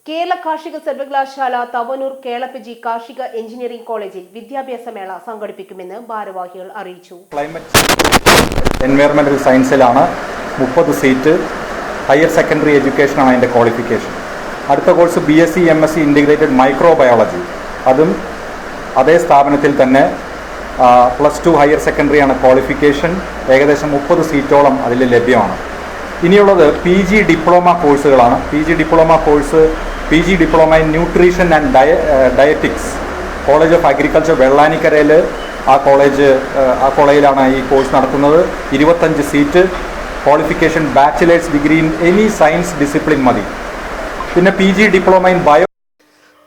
കേരള കാർഷിക സർവകലാശാല തവനൂർ കേളപ്പജി കാർഷിക എഞ്ചിനീയറിംഗ് കോളേജിൽ വിദ്യാഭ്യാസ മേള സംഘടിപ്പിക്കുമെന്ന് ഭാരവാഹികൾ അറിയിച്ചു. ക്ലൈമറ്റ് എൻവയറമെന്റൽ സയൻസിലാണ് 30 സീറ്റ്. ഹയർ സെക്കൻഡറി എഡ്യൂക്കേഷനാണ് അതിൻ്റെ ക്വാളിഫിക്കേഷൻ. അടുത്ത course BSc MSc integrated microbiology, അതും അതേ സ്ഥാപനത്തിൽ തന്നെ +2 ഹയർ സെക്കൻഡറിയാണ് ക്വാളിഫിക്കേഷൻ. ഏകദേശം 30 സീറ്റോളം അതിൽ ലഭ്യമാണ്. ഇനിയുള്ളത് PG ഡിപ്ലോമ കോഴ്സുകളാണ്. PG diploma in nutrition and dietetics, college of agriculture വെള്ളാനിക്കരയിൽ ആ കോളേജിലാണ് ഈ കോഴ്സ് നടത്തുന്നത്. 25 seat. Qualification bachelors degree in any science discipline മതി. പിന്നെ PG ഡിപ്ലോമ ഇൻ ബയോ.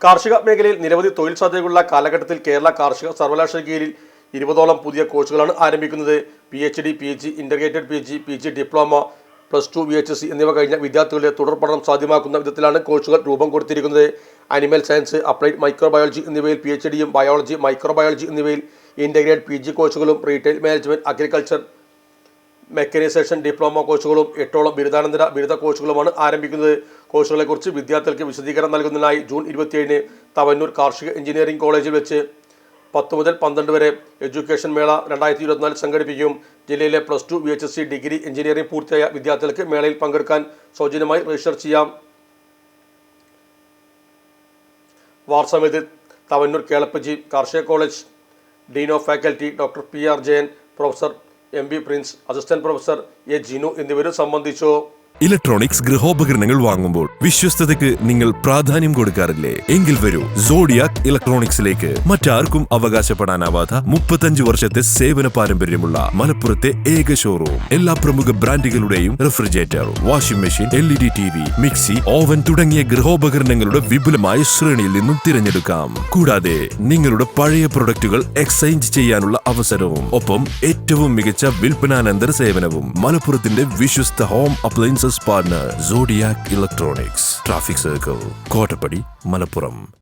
കാർഷിക മേഖലയിൽ നിരവധി തൊഴിൽ സാധ്യതകളുള്ള കാലഘട്ടത്തിൽ കേരള കാർഷിക സർവകലാശാല കീഴിൽ 20ഓളം പുതിയ കോഴ്സുകളാണ് ആരംഭിക്കുന്നത്. PhD, PG, integrated PG diploma, +2 VHSC എന്നിവ കഴിഞ്ഞ വിദ്യാർത്ഥികളുടെ തുടർ പഠനം സാധ്യമാക്കുന്ന വിധത്തിലാണ് കോഴ്സുകൾ രൂപം കൊടുത്തിരിക്കുന്നത്. അനിമൽ സയൻസ്, അപ്ലൈഡ് മൈക്രോബയോളജി എന്നിവയിൽ PhDയും ബയോളജി, മൈക്രോബയോളജി എന്നിവയിൽ ഇൻ്റഗ്രേറ്റഡ് PG കോഴ്സുകളും retail management, agriculture, mechanisation diploma കോഴ്സുകളും 8ഓളം ബിരുദാനന്തര ബിരുദ കോഴ്സുകളുമാണ് ആരംഭിക്കുന്നത്. കോഴ്സുകളെക്കുറിച്ച് വിദ്യാർത്ഥികൾക്ക് വിശദീകരണം നൽകുന്നതിനായി ജൂൺ 27-ന് തവന്നൂർ കാർഷിക എഞ്ചിനീയറിംഗ് കോളേജിൽ വെച്ച് 10 മുതൽ 12 വരെ എഡ്യൂക്കേഷൻ മേള 2024 സംഘടിപ്പിക്കും. ജില്ലയിലെ +2 VHSC ഡിഗ്രി എഞ്ചിനീയറിംഗ് പൂർത്തിയായ വിദ്യാർത്ഥികൾക്ക് മേളയിൽ പങ്കെടുക്കാൻ സൗജന്യമായി രജിസ്റ്റർ ചെയ്യാം. വാർസാമേത് തവന്നൂർ കേളപ്പജി കാർഷിക college Dean of faculty doctor PR Jayan, professor MB Prince, assistant professor A Jinu എന്നിവരും സംബന്ധിച്ചു. ഇലക്ട്രോണിക്സ് ഗൃഹോപകരണങ്ങൾ വാങ്ങുമ്പോൾ വിശ്വസ്തതയ്ക്ക് നിങ്ങൾ പ്രാധാന്യം കൊടുക്കാറില്ലേ? എങ്കിൽ വരൂ സോഡിയാക് ഇലക്ട്രോണിക്സിലേക്ക്. മറ്റാർക്കും അവകാശപ്പെടാനാവാത്ത 35 വർഷത്തെ സേവന പാരമ്പര്യമുള്ള മലപ്പുറത്തെ ഏക ഷോറൂം. എല്ലാ പ്രമുഖ ബ്രാൻഡുകളുടെയും refrigerator, washing machine, LED TV, mixie, oven തുടങ്ങിയ ഗൃഹോപകരണങ്ങളുടെ വിപുലമായ ശ്രേണിയിൽ നിന്നും തിരഞ്ഞെടുക്കാം. കൂടാതെ നിങ്ങളുടെ പഴയ പ്രൊഡക്റ്റുകൾ എക്സ്ചേഞ്ച് ചെയ്യാനുള്ള അവസരവും, ഒപ്പം ഏറ്റവും മികച്ച വിൽപ്പനാനന്തര സേവനവും. മലപ്പുറത്തിന്റെ വിശ്വസ്ത home appliances partner Zodiac Electronics, traffic circle, Kottappadi, Malappuram.